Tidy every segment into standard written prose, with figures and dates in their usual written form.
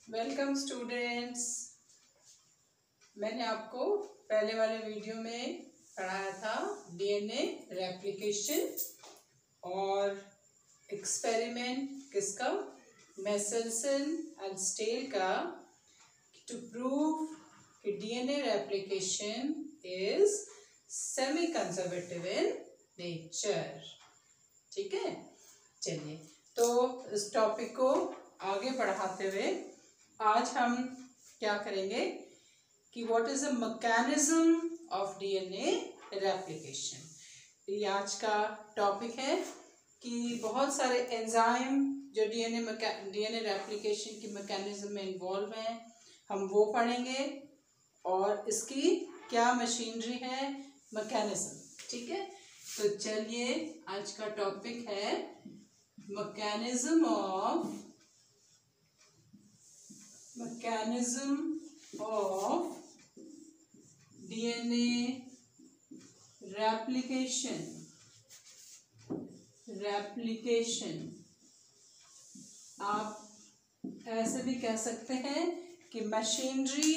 Welcome students. मैंने आपको पहले वाले वीडियो में पढ़ाया था डीएनए रेप्लिकेशन और एक्सपेरिमेंट किसका, मेसेल्सन एंड स्टेल का, टू प्रूव कि DNA replication is semi conservative in nature. ठीक है, चलिए तो इस टॉपिक को आगे बढ़ाते हुए आज हम क्या करेंगे कि what is the mechanism of DNA replication. ये आज का टॉपिक है कि बहुत सारे एंजाइम जो डीएनए रेप्लिकेशन की मैकेनिज्म में इन्वॉल्व हैं, हम वो पढ़ेंगे और इसकी क्या मशीनरी है, मैकेनिज्म। ठीक है, तो चलिए आज का टॉपिक है मैकेनिज्म ऑफ डीएनए रेप्लिकेशन। आप ऐसे भी कह सकते हैं कि मशीनरी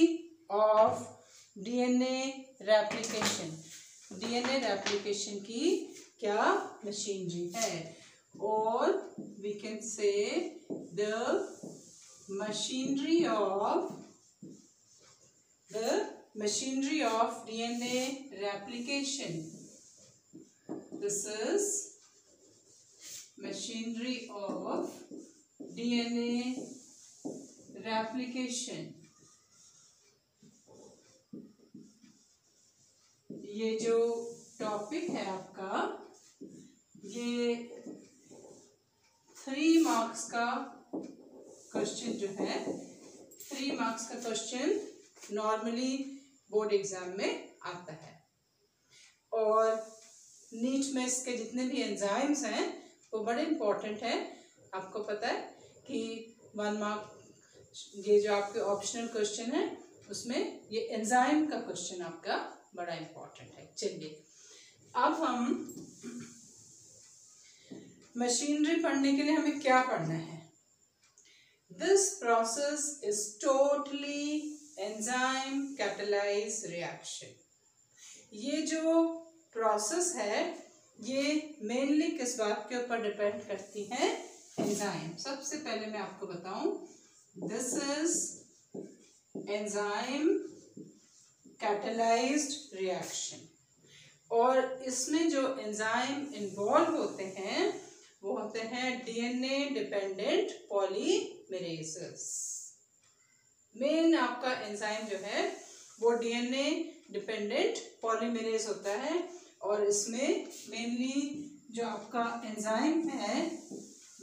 ऑफ डीएनए रेप्लिकेशन की क्या मशीनरी है, और we can say the machinery of DNA replication. This is machinery of DNA replication. ये जो टॉपिक है आपका, ये 3 मार्क्स का क्वेश्चन जो है, 3 मार्क्स का क्वेश्चन नॉर्मली बोर्ड एग्जाम में आता है। और नीट में इसके जितने भी एंजाइम्स हैं वो बड़े इंपॉर्टेंट हैं। आपको पता है कि 1 मार्क ये जो आपके ऑप्शनल क्वेश्चन है उसमें ये एंजाइम का क्वेश्चन आपका बड़ा इंपॉर्टेंट है। चलिए अब हम मशीनरी पढ़ने के लिए हमें क्या पढ़ना है। This process is totally enzyme catalyzed reaction. ये जो प्रोसेस है ये मेनली किस बात के ऊपर डिपेंड करती है, एंजाइम। सबसे पहले मैं आपको बताऊं, this is enzyme catalysed reaction, और इसमें जो एंजाइम इन्वॉल्व होते हैं वो होते हैं डीएनए डिपेंडेंट पॉलीमरेसेस। मेन आपका एंजाइम जो है वो डीएनए डिपेंडेंट पॉलीमरेज होता है, और इसमें मेनली जो आपका एंजाइम है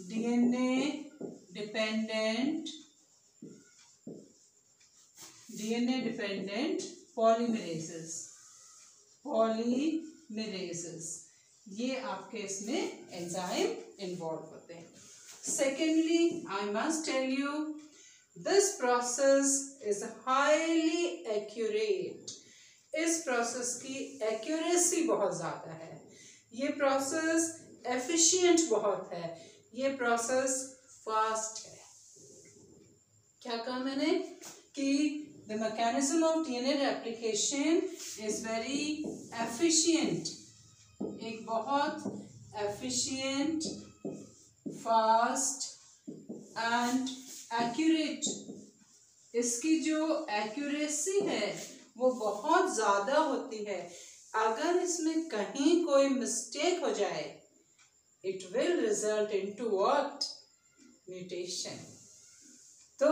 डीएनए डिपेंडेंट पॉलीमरेसेस, ये आपके इसमें एंजाइम इन्वॉल्व होते हैं। Secondly, I must tell you this process is highly accurate. इस प्रोसेस की एक्यूरेसी बहुत ज़्यादा है, ये प्रोसेस एफिशिएंट बहुत है, ये प्रोसेस फास्ट है। क्या कहा मैंने कि the mechanism of DNA replication is very efficient, एक बहुत एफिशिएंट, फास्ट एंड एक्यूरेट। इसकी जो एक्यूरेसी है वो बहुत ज़्यादा होती है। अगर इसमें कहीं कोई मिस्टेक हो जाए it will result into what, mutation. तो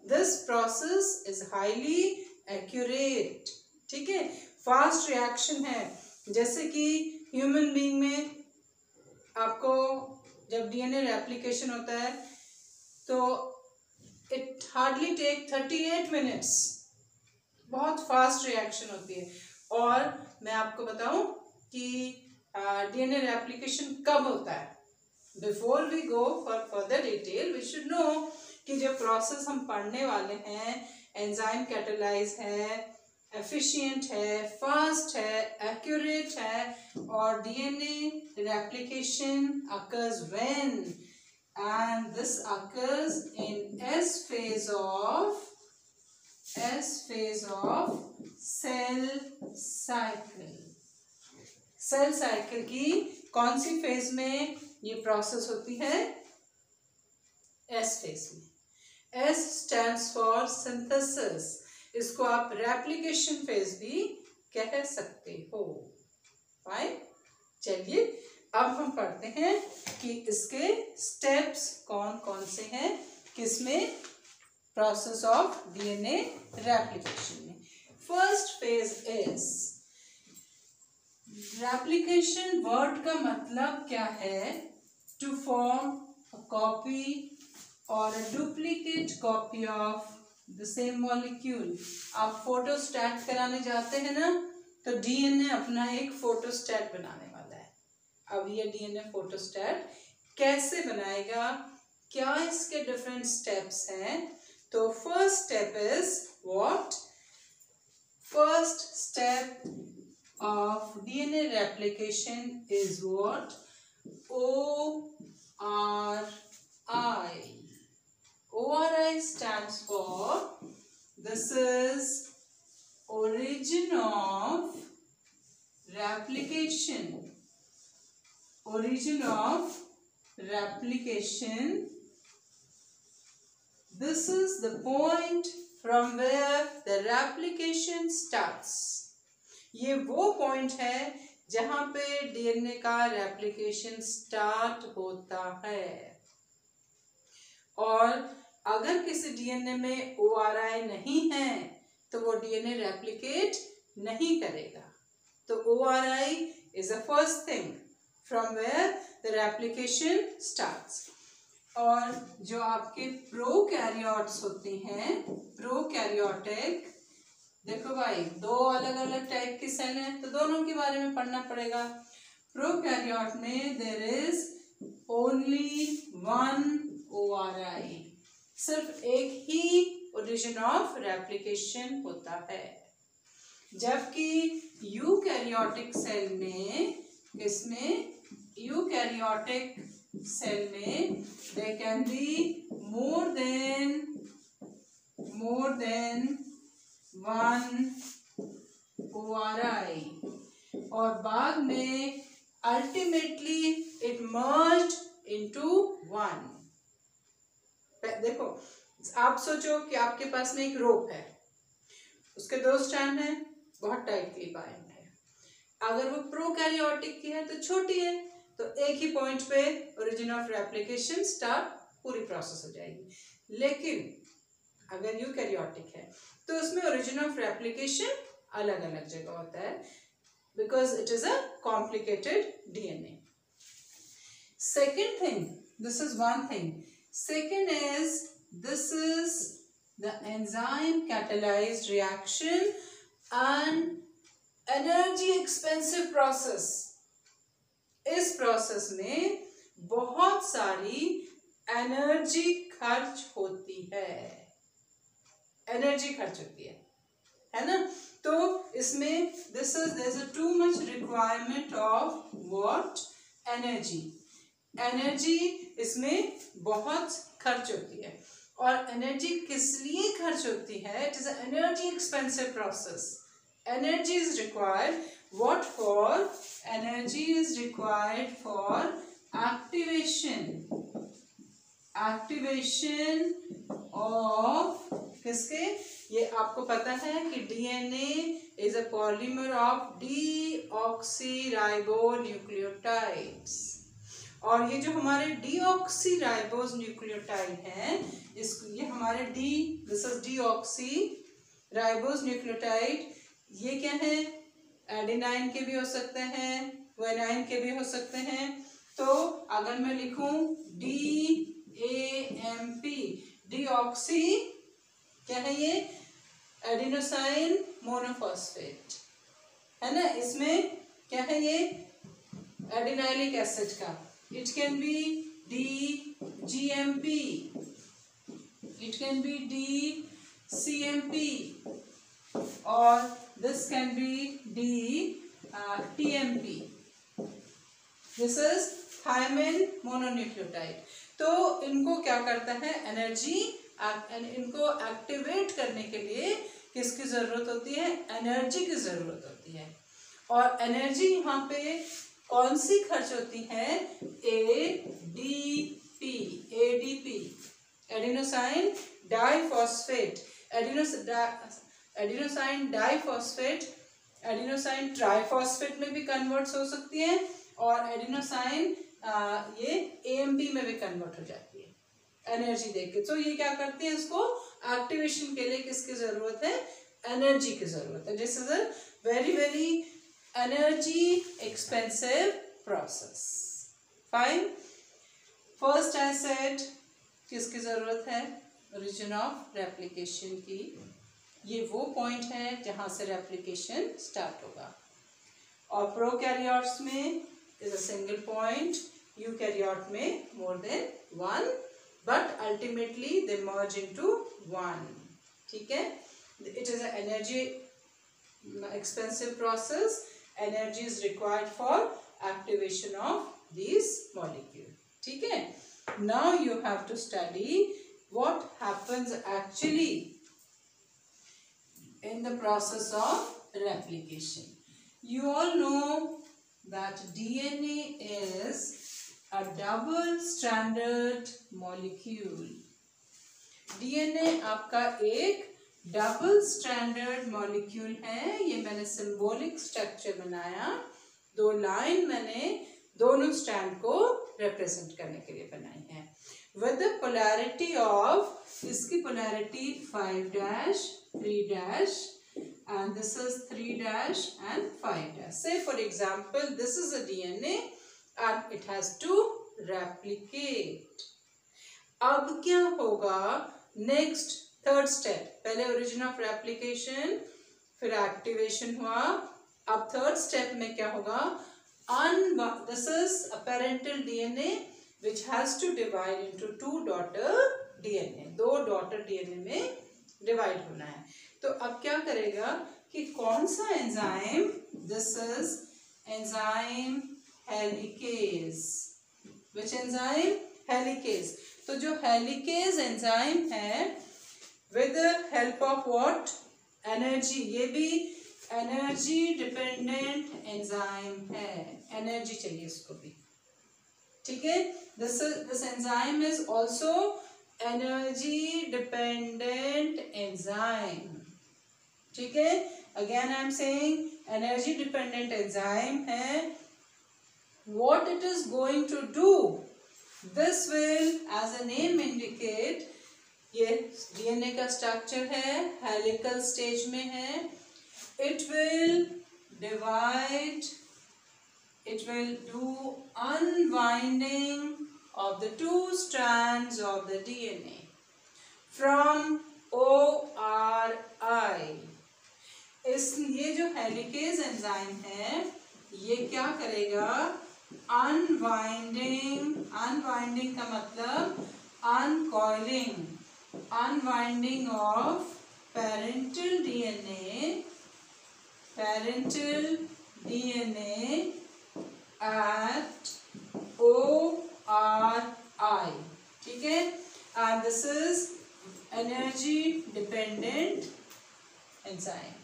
this process is highly accurate. ठीक है, फास्ट रिएक्शन है। जैसे कि ह्यूमन बीइंग में आपको जब डीएनए रेप्लिकेशन होता है तो इट हार्डली टेक 38 मिनट्स, बहुत फास्ट रिएक्शन होती है। और मैं आपको बताऊं कि डीएनए रेप्लिकेशन कब होता है। Before we go for further detail we should know कि जो प्रोसेस हम पढ़ने वाले हैं, एंजाइम कैटलाइज है, एफिशिएंट है, फास्ट है, एक्यूरेट है, और DNA replication occurs when, and this occurs in S phase of S phase of cell cycle. Cell cycle की कौन सी फेज में ये प्रोसेस होती है? एस फेज में। S stands for synthesis. इसको आप रेप्लिकेशन फेज भी कह सकते हो। फाइन, चलिए अब हम पढ़ते हैं कि इसके स्टेप्स कौन कौन से हैं किसमें, प्रोसेस ऑफ डीएनए रेप्लिकेशन में। First phase is replication. Word का मतलब क्या है? टू फॉर्म अ कॉपी और a duplicate copy of the same molecule. आप फोटोस्टैट कराने जाते हैं ना, तो डीएनए अपना एक फोटोस्टैट बनाने वाला है। अब ये डीएनए फोटोस्टैट कैसे बनाएगा, क्या इसके डिफरेंट स्टेप्स हैं? तो first step is what? First step of DNA replication is what? ORI. ORI stands for, this is origin of replication. Origin of replication. This is the point from where the replication starts. ये वो point है जहां पे DNA का replication start होता है। और अगर किसी डीएनए में ओआरआई नहीं है तो वो डीएनए रेप्लिकेट नहीं करेगा। तो ORI is the first thing from where the replication starts. और जो आपके प्रोकैरियोट्स होते हैं, प्रोकैरियोटिक, देखो भाई दो अलग अलग टाइप की सेल हैं, तो दोनों के बारे में पढ़ना पड़ेगा। प्रोकैरियोट में there is only one ORI, सिर्फ एक ही ओरिजिन ऑफ रेप्लिकेशन होता है। जबकि यूकैरियोटिक सेल में, इसमें यूकैरियोटिक सेल में there can be more than one ORI, और बाद में ultimately it merged into one। देखो आप सोचो कि आपके पास में एक रोप है, उसके दो स्ट्रैंड हैं, बहुत टाइटली बाइंड है। अगर वो प्रोकैरियोटिक की है तो छोटी है, तो एक ही पॉइंट पे ओरिजिन ऑफ रेप्लिकेशन स्टार्ट, पूरी प्रोसेस हो जाएगी। लेकिन अगर यूकैरियोटिक है तो उसमें ओरिजिन ऑफ रेप्लिकेशन अलग अलग जगह होता है, because it is a complicated DNA. Second thing, this is one thing. Second is, this is the enzyme catalysed reaction and energy expensive process. इस प्रोसेस में बहुत सारी एनर्जी खर्च होती है, एनर्जी खर्च होती है ना। तो इसमें this is there is too much requirement of what? Energy. Energy इसमें बहुत खर्च होती है। और एनर्जी किस लिए खर्च होती है? It is energy expensive process. Energy is required. What for? Energy is required for activation. Activation of किसके? ये आपको पता है कि DNA is a polymer of deoxyribonucleotides। और ये जो हमारे deoxyribose न्यूक्लियोटाइड हैं, ये हमारे this is deoxyribose न्यूक्लियोटाइड, ये क्या है? एडेनाइन के भी हो सकते हैं, ग्वानिन के भी हो सकते हैं। तो अगर मैं लिखूं DAMP, डीऑक्सी, क्या है ये? एडिनोसाइन मोनोफॉस्फेट है ना। इसमें क्या है ये? एडिनाइलिक एसिड का। It can be DGMP, it can be DCMP, और this can be TMP. This is thiamine mononucleotide. तो इनको क्या करता है? एनर्जी इनको एक्टिवेट करने के लिए किसकी जरूरत होती है? एनर्जी की जरूरत होती है। और एनर्जी यहाँ पे कौन सी खर्च होती है? ADP, adenosine diphosphate, adenosine diphosphate, adenosine triphosphate में भी कन्वर्ट हो सकती है और एडिनोसाइन ये एएमपी में भी कन्वर्ट हो जाती है एनर्जी देके। तो ये क्या करती है? इसको एक्टिवेशन के लिए किसकी जरूरत है? एनर्जी की जरूरत है। This is a very very energy expensive process. Fine. First I said किसकी जरूरत है? रीजन ऑफ रेप्लिकेशन की। ये वो पॉइंट है जहां से रेप्लिकेशन स्टार्ट होगा। और प्रोकैरियोट्स में is a single point, eukaryote में more than one, but ultimately they merge into one. ठीक है? It is an energy expensive process. Energy is required for activation of these molecules. ठीक है? Now you have to study what happens actually in the process of replication. You all know that DNA is a double-stranded molecule. DNA आपका एक double-stranded molecule है। ये मैंने symbolic structure बनाया, दो line मैंने दोनों स्ट्रैंड को represent करने के लिए बनाई है। With the polarity of, इसकी polarity 5' 3' and this is 3' and 5'. Say for example, this is a DNA and it has to replicate. अब क्या होगा? Next third step. पहले origin of replication, फिर activation हुआ। अब third step में क्या होगा? This is a parental DNA which has to divide into two daughter DNA. दो daughter DNA में divide होना है। तो अब क्या करेगा कि कौन सा enzyme? This is enzyme helicase. Which enzyme? Helicase. तो जो हेलिकेज एंजाइम है with help of what? Energy. ये भी एनर्जी डिपेंडेंट एंजाइम है, एनर्जी चाहिए इसको भी। ठीक है? This enzyme is also energy dependent enzyme. ठीक है? Again I am saying energy dependent enzyme है। What it is going to do? This will, as a name indicate, ये डीएनए का स्ट्रक्चर है, हेलिकल स्टेज में है। It will divide, it will do unwinding of the two strands of the DNA from ORI. ये जो helicase enzyme है ये क्या करेगा? अनवाइंडिंग। अनवाइंडिंग का मतलब uncoiling, unwinding of parental DNA at ORI. ठीक है? and this is energy dependent enzyme.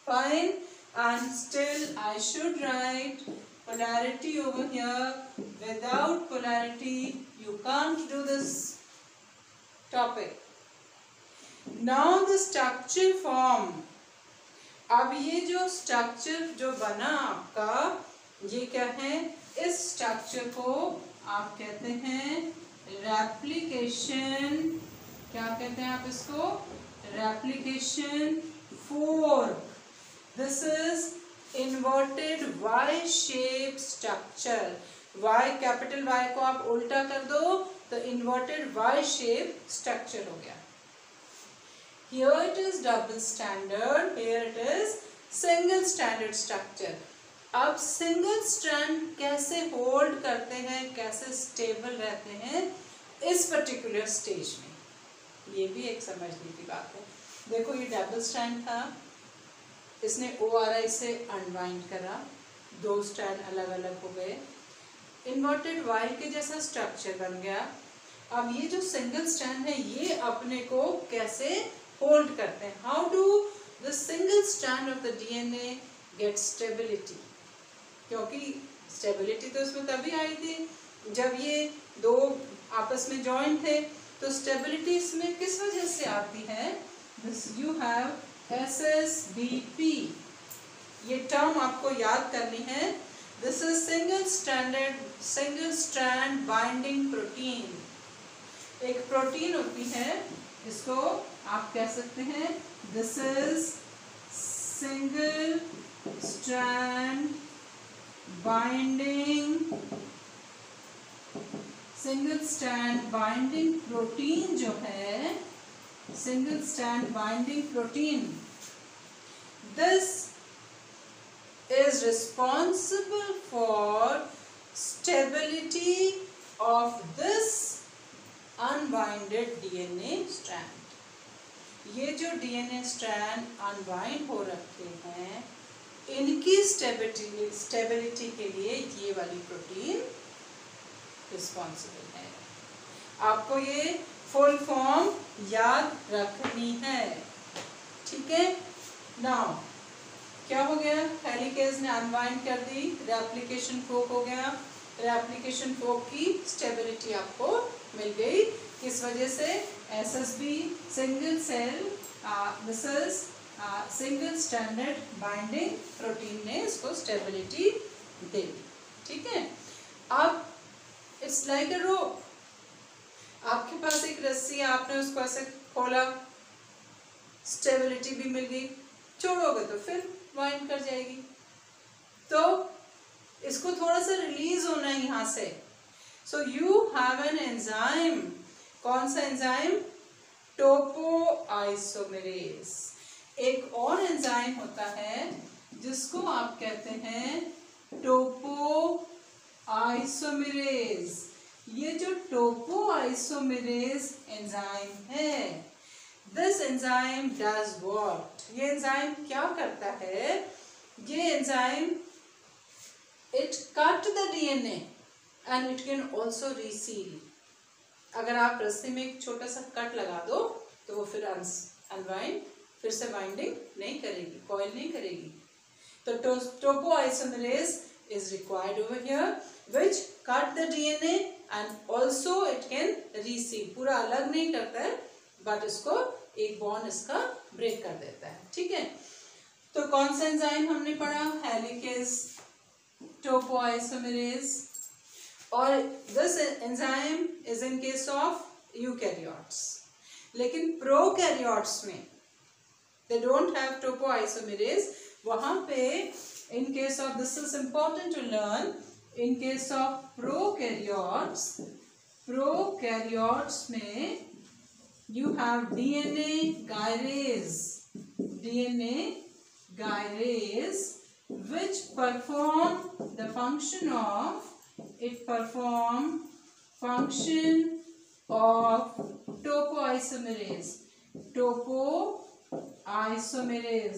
Fine. And still I should write polarity over here. Without polarity you can't do this topic. Now the structure form. अब ये जो structure जो बना आपका, ये क्या है? इस स्ट्रक्चर को आप कहते हैं रेप्लिकेशन। क्या कहते हैं आप इसको? Replication fork. This is inverted Y shape structure. Y, capital Y को आप उल्टा कर दो तो इन्वर्टेड वाई शेप स्ट्रक्चर हो गया। Here it is double standard, here it is single standard structure. अब सिंगल स्ट्रैंड कैसे होल्ड करते हैं, कैसे स्टेबल रहते हैं इस पर्टिकुलर स्टेज में, ये भी एक समझने की बात है। देखो ये डबल स्ट्रैंड था, इसने ORI से अनवाइंड करा, दो स्ट्रैंड अलग अलग हो गए, इन्वर्टेड वाई के जैसा स्ट्रक्चर बन गया। अब ये जो सिंगल स्ट्रैंड है ये अपने को कैसे होल्ड करते हैं, how do the single strand of the DNA get stability, क्योंकि स्टेबिलिटी तो इसमें तभी आई थी जब ये दो आपस में जॉइंट थे, तो स्टेबिलिटी इसमें किस वजह से आती है, दिस यू हैव SSBP, ये टर्म आपको याद करनी है, this is single strand binding protein, एक प्रोटीन होती है, इसको आप कह सकते हैं this is single strand binding protein जो है, single strand binding protein, this is responsible for stability of this unwinded DNA strand. ये जो DNA strand unwind हो रखे हैं, इनकी स्टेबिलिटी के लिए ये वाली प्रोटीन रिस्पॉन्सिबल है। आपको ये फुल फॉर्म याद रखनी है, ठीक है। नाउ क्या हो गया, हेलिकेज ने अनवाइंड कर दी, रेप्लिकेशन फोक हो गया, रेप्लिकेशन फोक की स्टेबिलिटी आपको मिल गई, किस वजह से, SSB single cell, this is single standard binding protein ने इसको स्टेबिलिटी दे दी, ठीक है। अब इट्स लाइक अ रोप, आपके पास एक रस्सी है, आपने उसको ऐसे खोला, स्टेबिलिटी भी मिल गई, छोड़ोगे तो फिर वाइंड कर जाएगी, तो इसको थोड़ा सा रिलीज होना है यहाँ से, so you have an enzyme, कौन सा एंजाइम, टोपोआइसोमेरेज। एक और एंजाइम होता है जिसको आप कहते हैं टोपोआइसोमेरेज। ये जो टोपोआइसोमेरेज एंजाइम है, दिस एंजाइम डज व्हाट, ये एंजाइम क्या करता है, ये enzyme it cut the DNA and it can also reseal. अगर आप रस्सी में एक छोटा सा कट लगा दो तो वो फिर अनवाइंड, फिर से बाइंडिंग नहीं करेगी, कॉइल नहीं करेगी, तो topoisomerase is required over here which cut the DNA and also it can reseal, पूरा अलग नहीं करता है बट इसको एक बॉन्ड इसका ब्रेक कर देता है, ठीक है। तो कौन सा एंजाइम हमने पढ़ा, हेलिकेज टोपोआइसोमेरेज, और this enzyme is in case of eukaryotes, लेकिन प्रोकैरियोट्स में दे डोंट हैव टोपोआइसोमेरेज, वहां पे in case of, this is important to learn, in case of prokaryotes में you have DNA gyrase which perform the function of topoisomerase,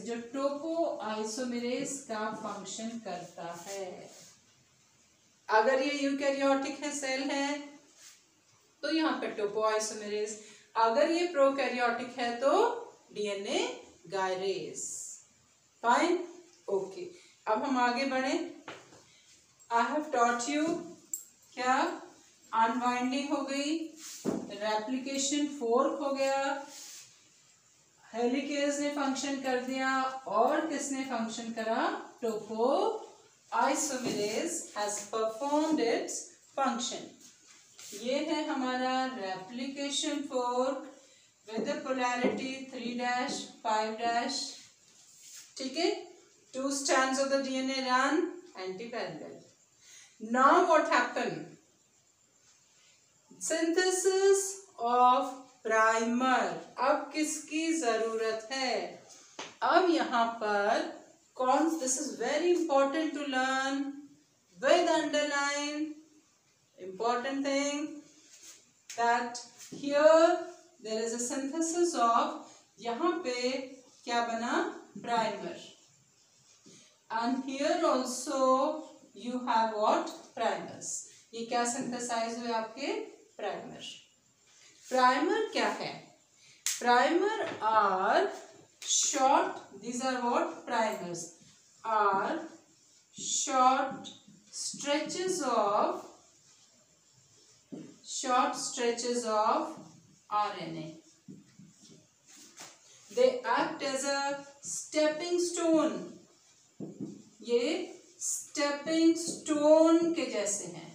जो topoisomerase का function करता है। अगर ये यूकैरियोटिक है, सेल है, तो यहाँ पे टोपोआइसोमेरेज, अगर ये प्रोकैरियोटिक है तो डीएनए गायरेज, फाइन, ओके। अब हम आगे बढ़े, आई हैव टॉट यू, क्या, अनवाइंडिंग हो गई, रेप्लिकेशन फोर्क हो गया, हेलिकेज ने फंक्शन कर दिया, और किसने फंक्शन करा, topoisomerase has performed its function. ये है हमारा replication fork with the polarity 3' 5', ठीक है, 2 strands of the DNA run anti-parallel. Now what happened? Synthesis of primer. अब किसकी जरूरत है, अब यहाँ पर कौन, this is very important to learn with underline, important thing that here there is a synthesis of, यहाँ पे क्या बना, primer, and here also you have what, primers। ये क्या synthesize हुए आपके, primer, प्राइमर क्या है? Primer are short, these are what? Primers are short stretches of RNA. They act as a stepping stone. ये stepping stone के जैसे हैं.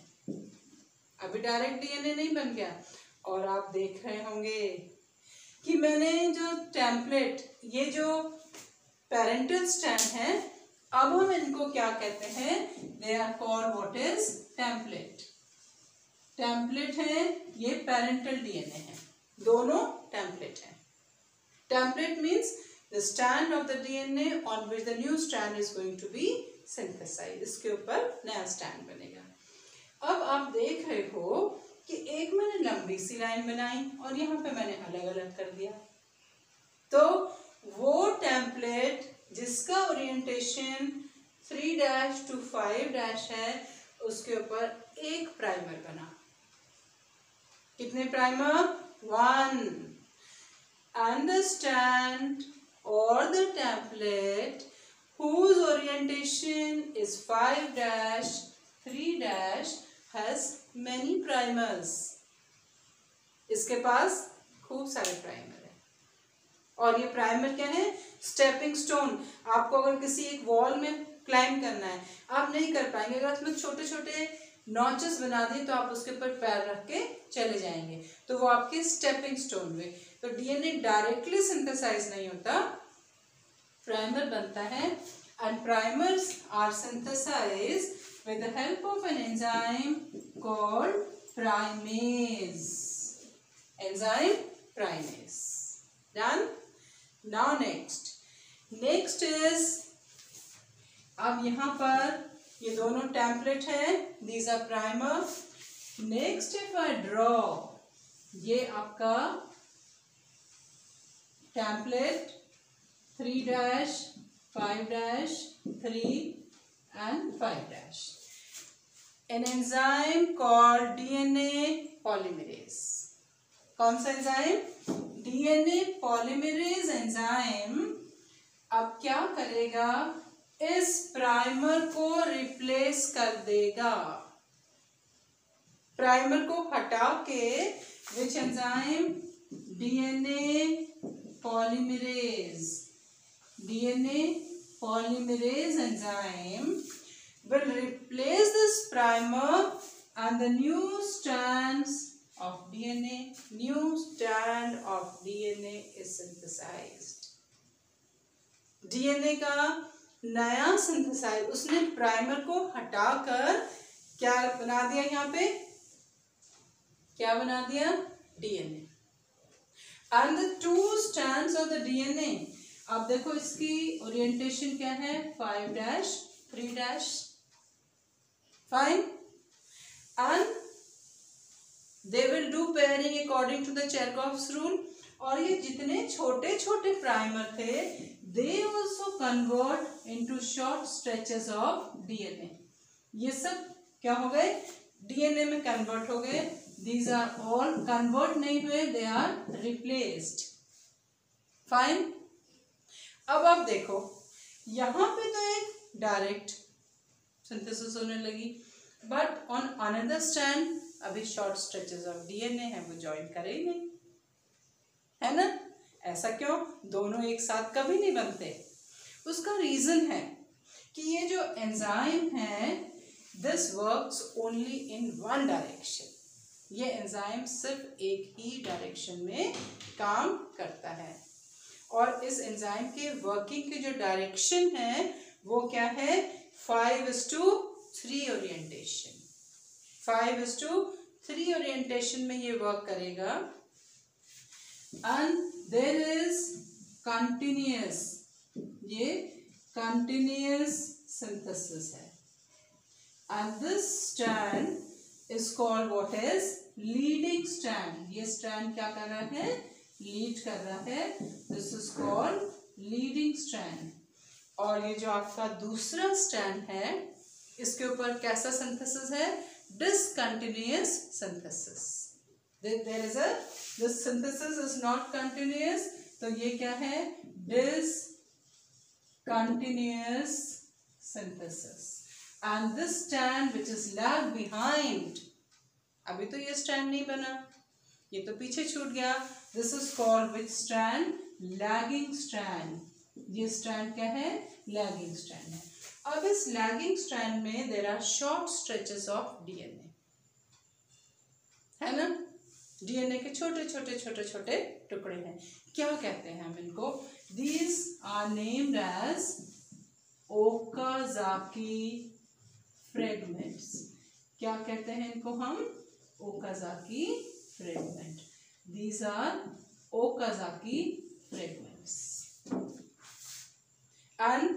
अभी डायरेक्ट डीएनए नहीं बन गया. और आप देख रहे होंगे कि मैंने जो टेम्पलेट, ये जो पेरेंटल स्ट्रैंड है, अब हम इनको क्या कहते हैं? They are called what is? Template. Template है, ये पेरेंटल डीएनए है, दोनों टेम्पलेट है. Template means the strand of the DNA on which the new strand is going to be synthesised. इसके ऊपर नया स्ट्रैंड बनेगा. अब आप देख रहे हो कि एक मैंने लंबी सी लाइन बनाई और यहाँ पे मैंने अलग अलग कर दिया. तो वो टेम्पलेट जिसका ओरिएंटेशन 3' to 5' है, उसके ऊपर एक प्राइमर बना. कितने primer? 1. And the strand or the template whose orientation is 5', 3' has many primers. इसके पास खूब सारे प्राइमर है. और ये प्राइमर क्या है? Stepping stone. आपको अगर किसी एक वॉल में क्लाइंब करना है, आप नहीं कर पाएंगे. अगर उसमें छोटे छोटे नॉचेस बना दिए तो आप उसके ऊपर पैर रख के चले जाएंगे, तो वो आपके स्टेपिंग स्टोन हुए. तो डीएनए डायरेक्टली सिंथेसाइज नहीं होता, प्राइमर बनता है. And primers are synthesised with the help of an enzyme called primase. Enzyme primase. Done? Now next is, अब यहाँ पर ये दोनों टेम्पलेट हैं. These are primer. Next if I draw, ये आपका template 3', 5', 3 and 5'. An enzyme called DNA polymerase. कौन सा एंजाइम? DNA polymerase एंजाइम अब क्या करेगा? इस प्राइमर को रिप्लेस कर देगा. प्राइमर को हटा के which enzyme? DNA polymerase. DNA polymerase enzyme will replace this primer and the new strand of DNA is synthesized. DNA का नया सिंथेसाइज, उसने प्राइमर को हटाकर क्या बना दिया? यहाँ पे क्या बना दिया? DNA. And the 2 strands of the DNA, अब देखो इसकी ओरिएंटेशन क्या है? 5', 3'. Fine. And they will do pairing according to the Cherkov's rule. और ये जितने छोटे छोटे प्राइमर थे, they also convert into short stretches of DNA. ये सब क्या हो गए? DNA में कन्वर्ट हो गए. These are all convert नहीं हुए, they are replaced. Fine. अब आप देखो, यहाँ पे तो एक डायरेक्ट सिंथेसिस होने लगी, बट ऑन अनदर स्ट्रैंड अभी शॉर्ट स्ट्रेचेस ऑफ डीएनए है, वो ज्वाइन करे ही नहीं, है ना? ऐसा क्यों? दोनों एक साथ कभी नहीं बनते. उसका रीजन है कि ये जो एंजाइम है, this works only in one direction. ये एंजाइम सिर्फ एक ही डायरेक्शन में काम करता है. और इस एंजाइम के वर्किंग की जो डायरेक्शन है वो क्या है? 5:3 ओरिएंटेशन. 5:3 ओरिएंटेशन में ये वर्क करेगा. एंड देयर इज कंटिन्यूअस, ये कंटिन्यूअस सिंथेसिस है. And this strand is called what is? Leading strand. ये स्ट्रैंड क्या कर रहा है? लीड कर रहा है. This is called leading strand. और ये जो आपका दूसरा स्ट्रैंड है, इसके ऊपर कैसा सिंथेसिस है? Discontinuous synthesis. there is a, this synthesis is not continuous, तो ये क्या है, discontinuous synthesis. And this strand which is lag behind, अभी तो ये strand नहीं बना, ये तो पीछे छूट गया. This is called which strand? Lagging strand. ये strand क्या है? Lagging strand है. अब इस lagging strand में there are short stretches of DNA, है ना? DNA के छोटे छोटे छोटे छोटे टुकड़े हैं. क्या कहते हैं हम इनको? These are named as Okazaki fragments. क्या कहते हैं इनको हम? Okazaki fragment. These are Okazaki fragments. And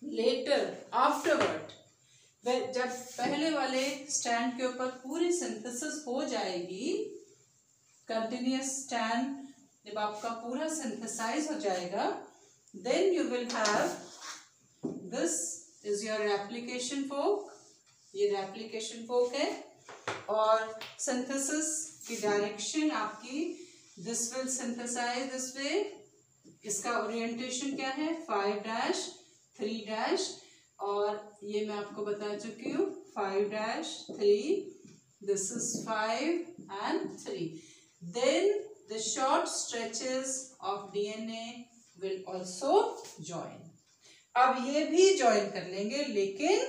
later, afterward, जब पहले वाले स्टैंड के ऊपर पूरी सिंथेसिस हो जाएगी, कंटिन्यूस स्टैंड जब आपका पूरा सिंथेसाइज हो जाएगा, then you will have, this is your replication fork. ये replication fork है और सिंथेसिस की डायरेक्शन आपकी, this will synthesize this way. इसका ओरिएंटेशन क्या है? 5' 3' और ये मैं आपको बता चुकी हूँ 5' 3. This is 5 and 3. Then the short stretches of DNA will also join. अब ये भी join कर लेंगे लेकिन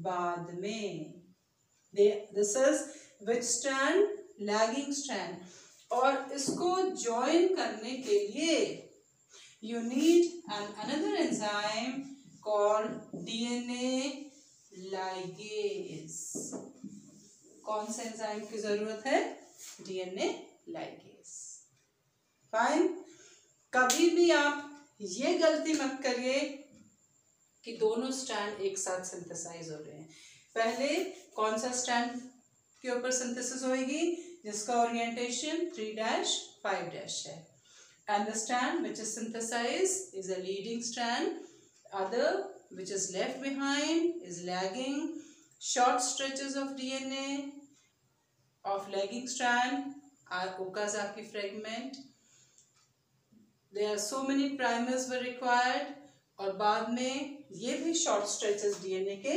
बाद में. This is which strand? Lagging strand. और इसको join करने के लिए you need another enzyme called DNA ligase. कौन से एंजाइम की जरूरत है? DNA ligase. फाइन. कभी भी आप ये गलती मत करिए कि दोनों स्ट्रैंड एक साथ सिंथेसाइज हो रहे हैं. पहले कौन सा स्ट्रैंड के ऊपर सिंथेसिस होगी? जिसका ओरिएंटेशन 3' 5' है. And the strand which is synthesized is a leading strand. Other which is left behind is lagging. Short stretches of DNA of lagging strand are Okazaki fragment. There are so many primers were required. और बाद में ये भी short stretches DNA के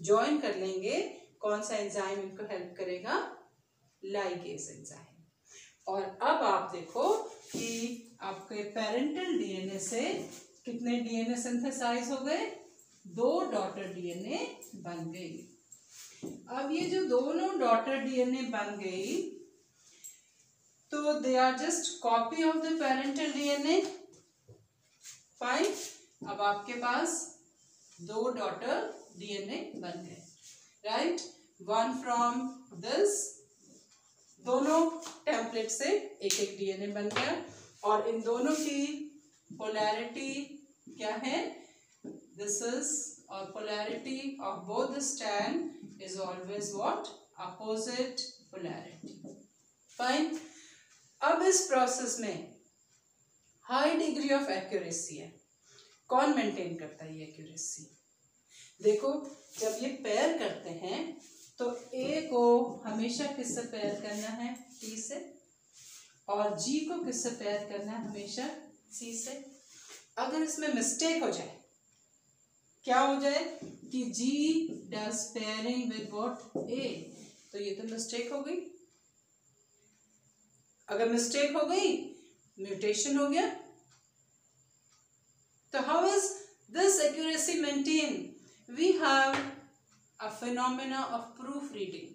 join कर लेंगे. कौन सा एंजाइम इनको हेल्प करेगा? Ligase enzyme. और अब आप देखो कि आपके पेरेंटल डीएनए से कितने डीएनए सिंथेसाइज हो गए? 2 डॉटर डीएनए बन गई. अब ये जो दोनों डॉटर डीएनए बन गई तो they are just copy of the parental DNA. Fine. अब आपके पास 2 डॉटर डीएनए बन गए, राइट? वन फ्रॉम दिस, दोनों टेम्पलेट से एक एक डीएनए बन गया और इन दोनों की पोलैरिटी क्या है? दिस इज, और polarity of both the strand is always what? Opposite polarity. Fine. अब इस प्रोसेस में हाई डिग्री ऑफ एक्यूरेसी है. कौन मेंटेन करता है ये एक्यूरेसी? देखो, जब ये पेयर करते हैं तो ए को हमेशा किससे पेयर करना है? टी से. और जी को किससे पेयर करना है? हमेशा सी से. अगर इसमें मिस्टेक हो जाए, क्या हो जाए कि जी डज पेयरिंग विद व्हाट? ए, तो ये तो मिस्टेक हो गई. अगर मिस्टेक हो गई, म्यूटेशन हो गया. तो how is this accuracy maintain? We have a phenomena of proofreading.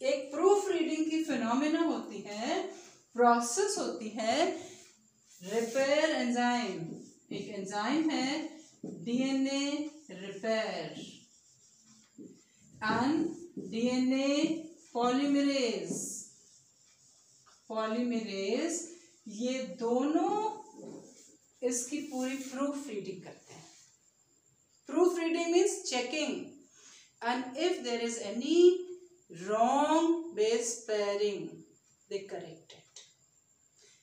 एक प्रूफ रीडिंग की फिनोमिना होती है, प्रोसेस होती है रिपेयर एंजाइम. एक एंजाइम है DNA repair and DNA polymerase. Polymerase ये दोनों इसकी पूरी प्रूफ रीडिंग करते हैं. Proofreading means checking, and if there is any wrong base pairing, they correct it.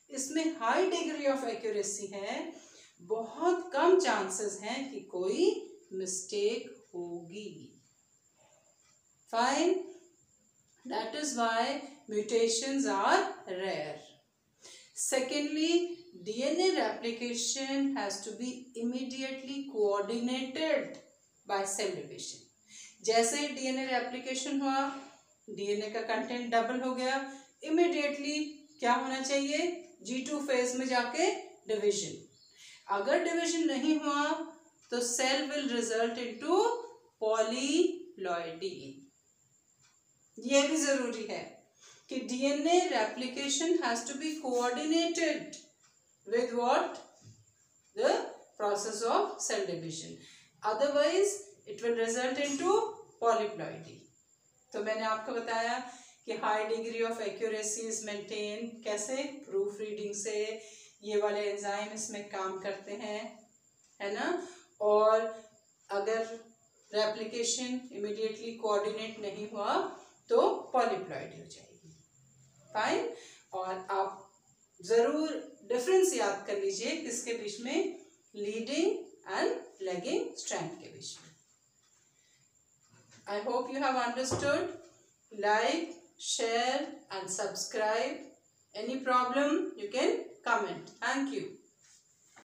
इसमें high degree of accuracy है, बहुत कम chances हैं कि कोई mistake होगी. Fine. That is why mutations are rare. Secondly, DNA replication has to be immediately coordinated by cell division. जैसे ही DNA replication हुआ, DNA का कंटेंट डबल हो गया, इमीडिएटली क्या होना चाहिए? G2 फेज में जाके डिविजन. अगर डिविजन नहीं हुआ तो cell will result into polyploidy. ये भी जरूरी है कि DNA replication has to be coordinated with what? The process of cell division. Otherwise, it will result into polyploidy. तो मैंने आपको बताया कि high degree of accuracy is maintained. कैसे? Proof reading से. ये वाले एंजाइम इसमें काम करते हैं, है ना. और अगर रेप्लिकेशन इमीडिएटली कोऑर्डिनेट नहीं हुआ तो पॉलीप्लॉइडी हो जाएगी. फाइन. और आप जरूर डिफरेंस याद कर लीजिए किसके बीच में? लीडिंग एंड लैगिंग स्ट्रैंड के बीच में. I hope you have understood. Like, share and subscribe. Any problem you can comment. Thank you.